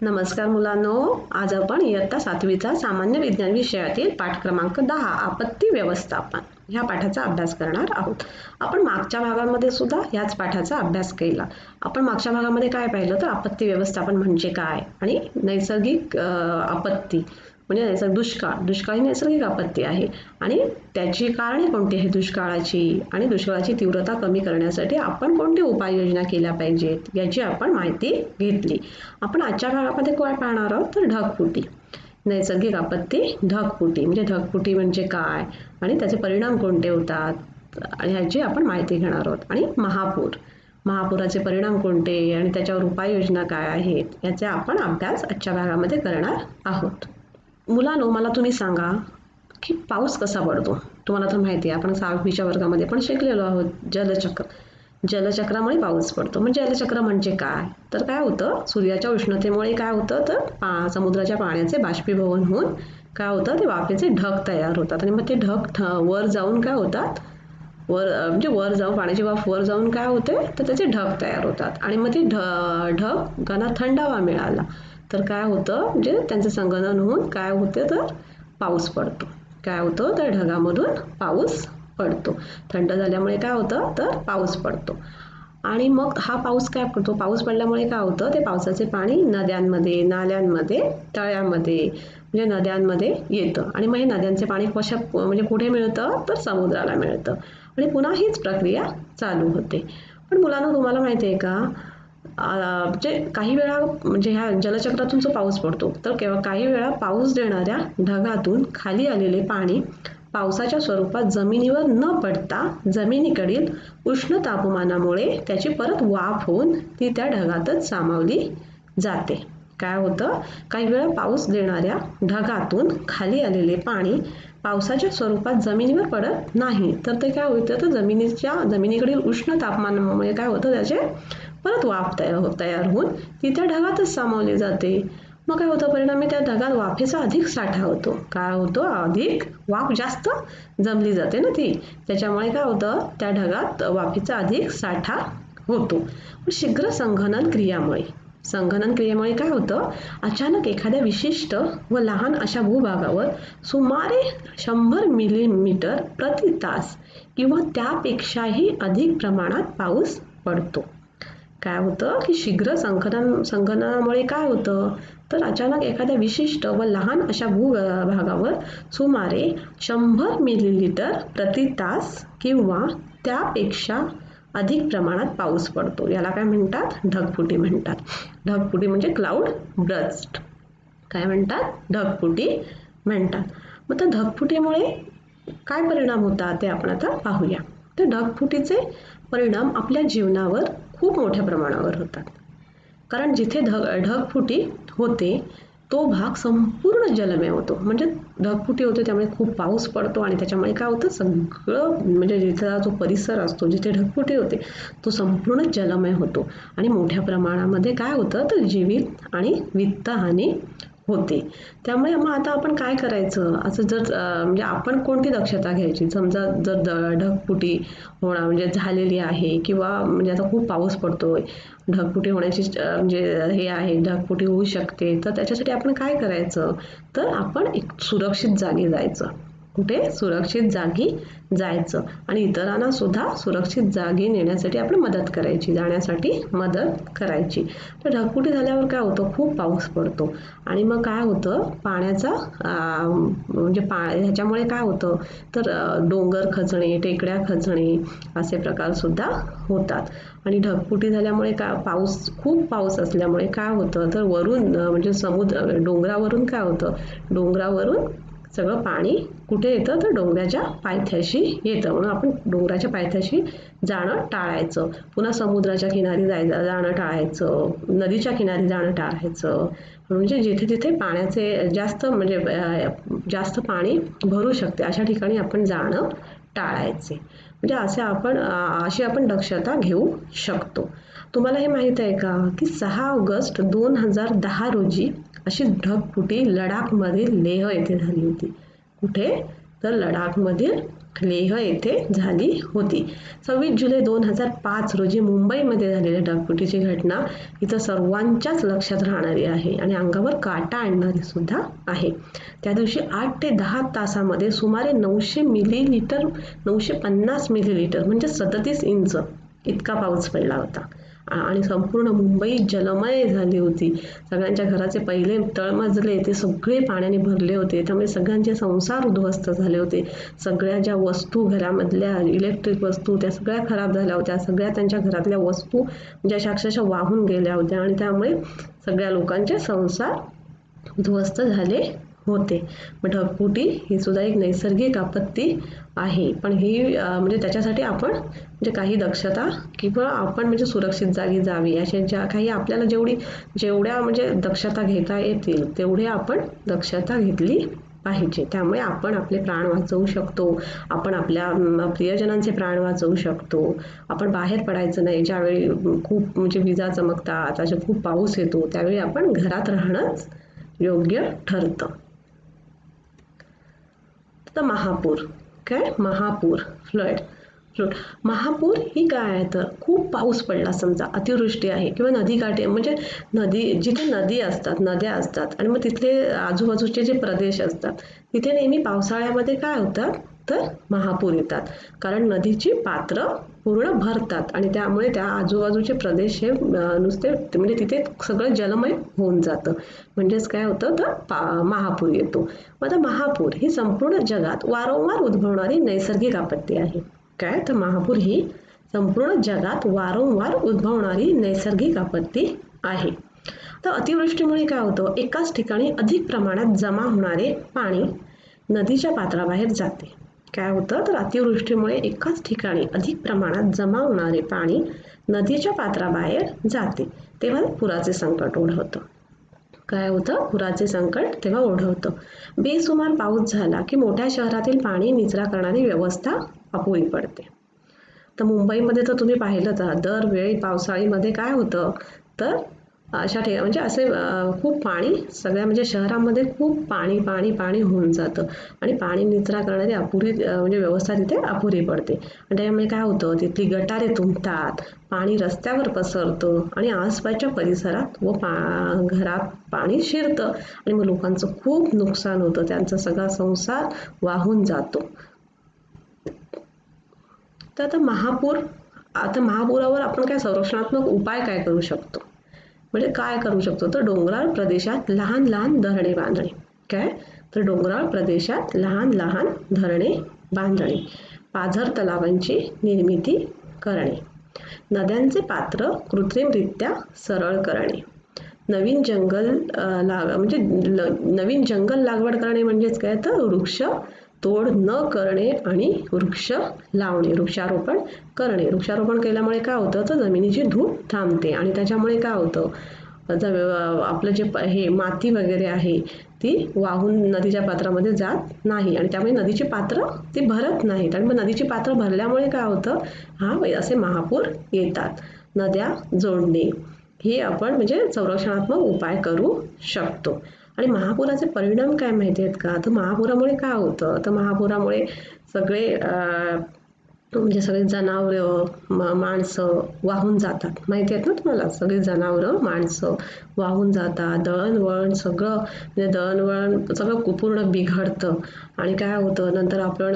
नमस्कार मुलांनो, आज आपण इयत्ता 7वीचा सामान्य विज्ञान विषयातील पाठ क्रमांक 10 आपत्ती व्यवस्थापन ह्या पाठाचा अभ्यास करणार आहोत. आपण मागच्या भागामध्ये सुद्धा याच पाठाचा अभ्यास केला. आपण मागच्या भागामध्ये काय पाहिलं तर आपत्ती व्यवस्थापन म्हणजे काय आणि नैसर्गिक आपत्ती म्हणजे दुष्काळ ही नैसर्गिक आपत्ती आहे आणि त्याची कारणे कोणती आहे दुष्काळाची आणि दुष्काळाची तीव्रता कमी करण्यासाठी आपण कोणती उपाययोजना केल्या पाहिजेत याची आपण माहिती घेतली. आपण आजच्या भागामध्ये काय पाहणार आहोत तर ढगफुटी. नैसर्गिक आपत्ती ढगफुटी म्हणजे काय आणि त्याचे परिणाम कोणते होतात ह्याची आपण माहिती घेणार आहोत. आणि महापुराचे परिणाम कोणते आणि त्याच्यावर उपाययोजना काय आहेत याचा आपण अभ्यास आजच्या भागामध्ये करणार आहोत. मुलांनो, मला तुम्ही सांगा की पाऊस कसा पडतो. तुम्हाला तर माहिती आहे, आपण 6वीच्या वर्गामध्ये पण शिकलेलो आहोत. जलचक्रामुळे पाऊस पडतो. म्हणजे जलचक्र म्हणजे काय तर काय होतं, सूर्याच्या उष्णतेमुळे काय होतं तर समुद्राच्या पाण्याचे बाष्पीभवन होऊन काय होतं ते वाफेचे ढग तयार होतात आणि मग ते ढग वर जाऊन काय होतात वर जाऊन पाण्याची वाफ वर जाऊन काय होते तर त्याचे ढग तयार होतात आणि मग ते ढगांना थंडावा मिळाला तर काय होतं म्हणजे त्यांचं संगणन होऊन काय होते तर पाऊस पडतो. काय होतं तर ढगामधून पाऊस पडतो. थंड झाल्यामुळे काय होतं तर पाऊस पडतो. आणि मग हा पाऊस काय पडतो, पाऊस पडल्यामुळे काय होतं ते पावसाचे पाणी नद्यांमध्ये, नाल्यांमध्ये, तळ्यामध्ये म्हणजे नद्यांमध्ये येतं आणि मग हे नद्यांचे पाणी म्हणजे कुठे मिळतं तर समुद्राला मिळतं आणि पुन्हा हीच प्रक्रिया चालू होते. पण मुलांना तुम्हाला माहिती आहे का म्हणजे काही वेळा म्हणजे ह्या जलचक्रातून जो पाऊस पडतो तर काही वेळा पाऊस देणाऱ्या ढगातून खाली आलेले पाणी पावसाच्या स्वरूपात जमिनीवर न पडता जमिनीकडील उष्ण तापमानामुळे त्याची परत वाफ होऊन ती त्या ढगातच सामावली जाते. काय होतं काही वेळा पाऊस देणाऱ्या ढगातून खाली आलेले पाणी पावसाच्या स्वरूपात जमिनीवर पडत नाही तर ते काय होतं तर जमिनीकडील उष्ण तापमानामुळे काय होतं त्याचे परत वाफ तयार होऊन ती त्या ढगातच सामावली जाते. मग काय होतं परिणामी त्या ढगात वाफेचा अधिक साठा होतो. काय होतो अधिक वाफ जास्त जमली जाते ना ती, त्याच्यामुळे काय होतं त्या ढगात वाफेचा अधिक साठा होतो. शीघ्र संघनन क्रियेमुळे काय होतं अचानक एखाद्या विशिष्ट व लहान अशा भूभागावर सुमारे 100 मिलीमीटर प्रति तास किंवा त्यापेक्षाही अधिक प्रमाणात पाऊस पडतो. काय होतं की शीघ्र संघननामुळे काय होतं तर अचानक एखाद्या विशिष्ट व लहान अशा भूभागावर सुमारे 100 मिलीलीटर प्रति तास किंवा त्यापेक्षा अधिक प्रमाणात पाऊस पडतो. याला काय म्हणतात ढगफुटी म्हणतात. ढगफुटी म्हणजे क्लाउड बर्स्ट. काय म्हणतात ढगफुटी म्हणतात. मग त्या ढगफुटीमुळे काय परिणाम होतात ते आपण आता पाहूया. तर ढगफुटीचे परिणाम आपल्या जीवनावर खूप मोठ्या प्रमाणावर होतात. कारण जिथे ढगफुटी होते तो भाग संपूर्ण जलमय होतो. म्हणजे ढगफुटी होते त्यामुळे खूप पाऊस पडतो आणि त्याच्यामुळे काय होतं सगळं म्हणजे जिथला जो परिसर असतो जिथे ढगफुटी होते तो संपूर्ण जलमय होतो आणि मोठ्या प्रमाणामध्ये काय होतं तर जीवित आणि वित्तहानी होते. त्यामुळे मग आता आपण काय करायचं असं जर म्हणजे आपण कोणती दक्षता घ्यायची समजा जर ढगफुटी होणार म्हणजे झालेली आहे किंवा म्हणजे आता खूप पाऊस पडतोय ढगफुटी होण्याची म्हणजे हे आहे ढगफुटी होऊ शकते तर त्याच्यासाठी आपण काय करायचं तर आपण एक सुरक्षित जागी जायचं. कुठे सुरक्षित जागी जायचं आणि इतरांना सुद्धा सुरक्षित जागी जाण्यासाठी मदत करायची. तर ढगफुटी झाल्यावर काय होतं खूप पाऊस पडतो आणि मग काय होतं पाण्याचा म्हणजे ह्याच्यामुळे काय होतं तर डोंगर खचणे, टेकड्या खचणे असे प्रकार सुद्धा होतात. आणि ढगफुटी झाल्यामुळे खूप पाऊस असल्यामुळे काय होतं तर वरून म्हणजे डोंगरावरून काय होतं डोंगरावरून सगळं पाणी कुठे येतं तर डोंगराच्या पायथ्याशी येतं. म्हणून आपण डोंगराच्या पायथ्याशी जाणं टाळायचं. पुन्हा समुद्राच्या किनारी जाणं टाळायचं, नदीच्या किनारी जाणं टाळायचं. म्हणजे जिथे जिथे पाण्याचे जास्त पाणी भरू शकते अशा ठिकाणी आपण जाणं टाळायचे. म्हणजे अशी आपण दक्षता घेऊ शकतो. तुम्हाला हे माहित आहे का की 6 ऑगस्ट 2010 रोजी अशी ढगफुटी लडाखमधील लेह येथे झाली होती. कुठे तर लडाखमधील लेह येथे झाली होती. 26 जुलै 2005 रोजी मुंबईमध्ये झालेल्या ढगफुटीची घटना इथं सर्वांच्याच लक्षात राहणारी आहे आणि अंगावर काटा आणणारी सुद्धा आहे. त्या दिवशी 8 ते 10 तासामध्ये सुमारे 950 मिलीलीटर म्हणजे 37 इंच इतका पाऊस पडला होता आणि संपूर्ण मुंबई जलमय झाली होती. सगळ्यांच्या घराचे पहिले तळमजले ते सगळे पाण्याने भरले होते. त्यामुळे सगळ्यांचे संसार उद्ध्वस्त झाले होते. सगळ्या ज्या वस्तू घरामधल्या इलेक्ट्रिक वस्तू त्या सगळ्या खराब झाल्या होत्या. सगळ्या त्यांच्या घरातल्या वस्तू म्हणजे अशा अक्षरशः वाहून गेल्या होत्या आणि त्यामुळे सगळ्या लोकांचे संसार उद्ध्वस्त झाले होते. मग ढगफुटी ही सुद्धा एक नैसर्गिक आपत्ती आहे. पण ही म्हणजे त्याच्यासाठी आपण म्हणजे काही दक्षता किंवा आपण म्हणजे सुरक्षित जागी जावी अशा ज्या काही आपल्याला जेवढ्या म्हणजे दक्षता घेता येतील तेवढे आपण दक्षता घेतली पाहिजे. त्यामुळे आपण आपले प्राण वाचवू शकतो. आपण आपल्या प्रियजनांचे प्राण वाचवू शकतो. आपण बाहेर पडायचं नाही. ज्यावेळी खूप म्हणजे विजा चमकतात, अशा खूप पाऊस येतो त्यावेळी आपण घरात राहणंच योग्य ठरतं. तर महापूर महापूर फ्लड. महापूर ही काय आहे तर खूप पाऊस पडला समजा, अतिवृष्टी आहे किंवा नदीकाठी म्हणजे जिथे नद्या असतात आणि मग तिथले आजूबाजूचे जे प्रदेश असतात तिथे नेहमी पावसाळ्यामध्ये काय होतात तर महापूर येतात. कारण नदीची पात्र पूर्ण भरतात आणि त्यामुळे त्या आजूबाजूचे प्रदेश हे नुसते म्हणजे तिथे सगळं जलमय होऊन जातं. म्हणजेच काय होतं तर महापूर येतो. मग आता महापूर ही संपूर्ण जगात वारंवार उद्भवणारी नैसर्गिक आपत्ती आहे. काय तर महापूर ही संपूर्ण जगात वारंवार उद्भवणारी नैसर्गिक आपत्ती आहे. तर अतिवृष्टीमुळे काय होतं, एकाच ठिकाणी अधिक प्रमाणात जमा होणारे पाणी नदीच्या पात्राबाहेर जाते. काय होतं तर अतिवृष्टीमुळे एकाच ठिकाणी अधिक प्रमाणात जमा होणारे पाणी नदीच्या पात्राबाहेर जाते तेव्हा पुराचे संकट ओढवतं. काय होतं पुराचे संकट तेव्हा ओढवतं. बेसुमार पाऊस झाला की मोठ्या शहरातील पाणी निचरा करणारी व्यवस्था अपुरी पडते. तर मुंबईमध्ये तर तुम्ही पाहिलं तर दरवेळी पावसाळीमध्ये काय होतं तर अशा ठिकाणी म्हणजे असे खूप पाणी सगळ्या म्हणजे शहरामध्ये खूप पाणी होऊन जातं आणि पाणी निचरा करणारी अपुरी म्हणजे व्यवस्था तिथे अपुरी पडते आणि त्यामुळे काय होतं तिथली गटारे तुंबतात, पाणी रस्त्यावर पसरतं आणि आसपासच्या परिसरात व घरात पाणी शिरतं आणि मग लोकांचं खूप नुकसान होतं. त्यांचा सगळा संसार वाहून जातो. तर आता महापुरावर आपण काय संरक्षणात्मक उपाय काय करू शकतो म्हणजे काय करू शकतो तर डोंगराळ प्रदेशात लहान लहान धरणे बांधणे. काय तर डोंगराळ प्रदेशात लहान लहान धरणे बांधणे, पाझर तलावांची निर्मिती करणे, नद्यांचे पात्र कृत्रिमरित्या सरळ करणे, नवीन जंगल लागवड करणे म्हणजेच काय तर वृक्ष तोड न करणे आणि वृक्ष लावणे, वृक्षारोपण करणे. वृक्षारोपण केल्यामुळे काय होतं तर जमिनीची धूप थांबते आणि त्याच्यामुळे काय होतं आपलं जे माती वगैरे आहे ती वाहून नदीच्या पात्रामध्ये जात नाही आणि त्यामुळे नदीची पात्र ती भरत नाहीत आणि मग नदीची पात्र भरल्यामुळे काय होतं असे महापूर येतात. नद्या जोडणे हे आपण म्हणजे संरक्षणात्मक उपाय करू शकतो. आणि महापुराचे परिणाम काय माहिती आहेत का तर महापुरामुळे काय होतं तर महापुरामुळे सगळे म्हणजे सगळे जनावरं माणसं वाहून जातात. माहिती आहेत ना तुम्हाला, सगळे जनावरं माणसं वाहून जातात. दळणवळण सगळं पूर्ण बिघडतं आणि काय होतं नंतर आपण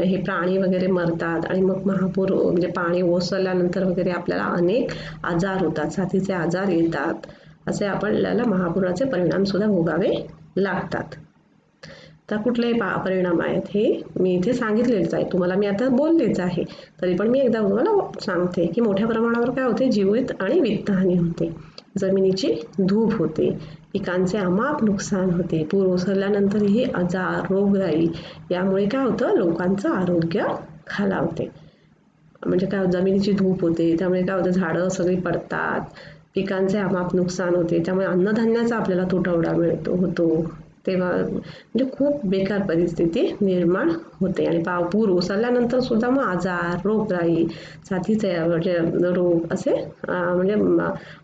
हे प्राणी वगैरे मरतात आणि मग महापूर म्हणजे पाणी ओसरल्यानंतर वगैरे आपल्याला अनेक आजार होतात, साथीचे आजार येतात. असे आपल्याला महापुराचे परिणाम सुद्धा भोगावे लागतात. तर कुठले परिणाम आहेत हे मी इथे सांगितलेच आहे, तुम्हाला मी आता बोललेच आहे, तरी पण मी एकदा तुम्हाला सांगते की मोठ्या प्रमाणावर काय होते जीवित आणि वित्तहानी होते, जमिनीची धूप होते, पिकांचे अमाप नुकसान होते, पूर ओसरल्यानंतरही आजार रोगराई यामुळे काय होतं लोकांचं आरोग्य खालावते. म्हणजे काय जमिनीची धूप होते त्यामुळे काय होतं झाडं सगळी पडतात, पिकांचे अमाप नुकसान होते, त्यामुळे अन्नधान्याचा आपल्याला तुटवडा होतो. तेव्हा म्हणजे खूप बेकार परिस्थिती निर्माण होते आणि पूर ओसरल्यानंतर सुद्धा मग आजार रोगराई साथीचे म्हणजे रोग असे म्हणजे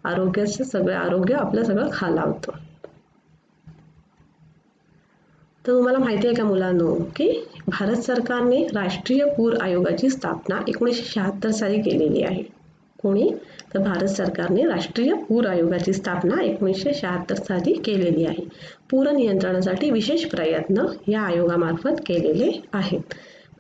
आरोग्याचं सगळं आरोग्य आपलं सगळं खालावतं. तर तुम्हाला माहिती आहे का मुलांनो की भारत सरकारने राष्ट्रीय पूर आयोगाची स्थापना 1976 साली केलेली आहे. कोणी? तर भारत सरकारने राष्ट्रीय पूर आयोगाची स्थापना 1976 साली केलेली आहे. पूर नियंत्रणासाठी विशेष प्रयत्न या आयोगामार्फत केलेले आहेत.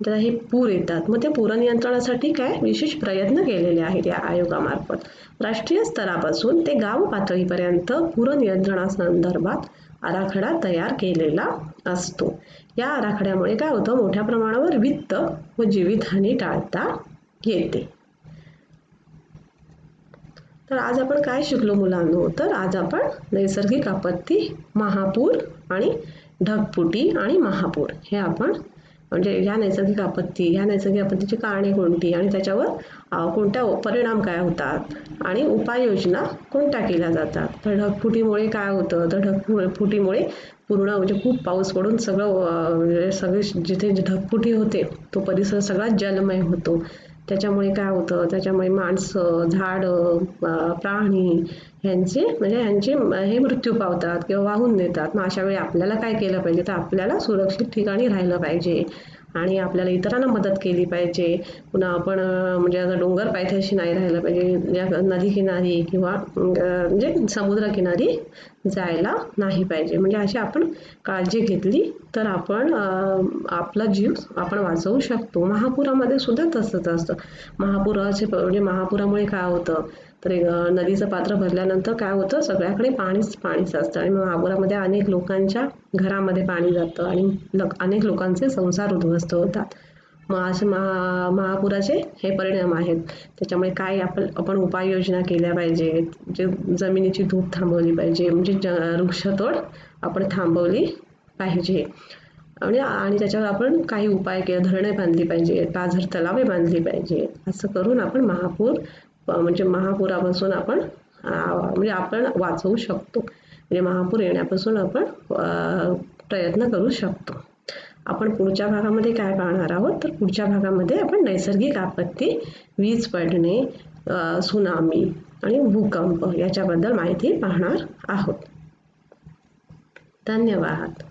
तर हे पूर येतात, मग ते पूर नियंत्रणासाठी काय विशेष प्रयत्न केलेले आहेत या आयोगामार्फत. राष्ट्रीय स्तरापासून ते गाव पातळीपर्यंत पूर नियंत्रणासंदर्भात आराखडा तयार केलेला असतो. या आराखड्यामुळे काय होतं, मोठ्या प्रमाणावर वित्त व जीवितहानी टाळता येते. तर आज आपण काय शिकलो मुलांनो, तर आज आपण नैसर्गिक आपत्ती, महापूर आणि ढगफुटी आणि महापूर हे आपण म्हणजे या नैसर्गिक आपत्तीची कारणे कोणती आणि त्याच्यावर कोणत्या परिणाम काय होतात आणि उपाययोजना कोणत्या केल्या जातात. तर ढगफुटीमुळे काय होतं, तर ढगफुटीमुळे पूर्ण म्हणजे खूप पाऊस पडून सगळे जिथे ढगफुटी होते तो परिसर सगळा जलमय होतो. त्याच्यामुळे काय होतं, त्याच्यामुळे माणसं, झाडं, प्राणी ह्यांचे हे मृत्यू पावतात किंवा वाहून नेतात. मग अशा वेळी आपल्याला काय केलं पाहिजे, तर आपल्याला सुरक्षित ठिकाणी राहिलं पाहिजे आणि आपल्याला इतरांना मदत केली पाहिजे. पुन्हा आपण म्हणजे आता डोंगर पायथ्याशी नाही राहिलं पाहिजे, या नदी किनारी किंवा म्हणजे समुद्रकिनारी जायला नाही पाहिजे. म्हणजे अशी आपण काळजी घेतली तर आपण आपला जीव आपण वाचवू शकतो. महापुरामध्ये सुद्धा तसंच असतं. महापुरामुळे काय होतं, तर नदीचं पात्र भरल्यानंतर काय होतं, सगळ्याकडे पाणीच असतं आणि महापुरामध्ये अनेक लोकांच्या घरामध्ये पाणी जातं आणि अनेक लोकांचे संसार उद्ध्वस्त होतात. मग असे महापुराचे हे परिणाम आहेत. त्याच्यामुळे काय आपण उपाययोजना केल्या पाहिजे, जे जमिनीची धूप थांबवली पाहिजे, म्हणजे वृक्षतोड आपण थांबवली पाहिजे आणि त्याच्यावर आपण काही उपाय केले, धरणे बांधली पाहिजे, पाझर तलावे बांधली पाहिजे. असं करून आपण महापुरापासून आपण वाचवू शकतो. म्हणजे महापूर येण्यापासून आपण प्रयत्न करू शकतो. आपण पुढच्या भागामध्ये काय पाहणार आहोत, तर पुढच्या भागामध्ये आपण नैसर्गिक आपत्ती, वीज पडणे, सुनामी आणि भूकंप याच्याबद्दल माहिती पाहणार आहोत. धन्यवाद.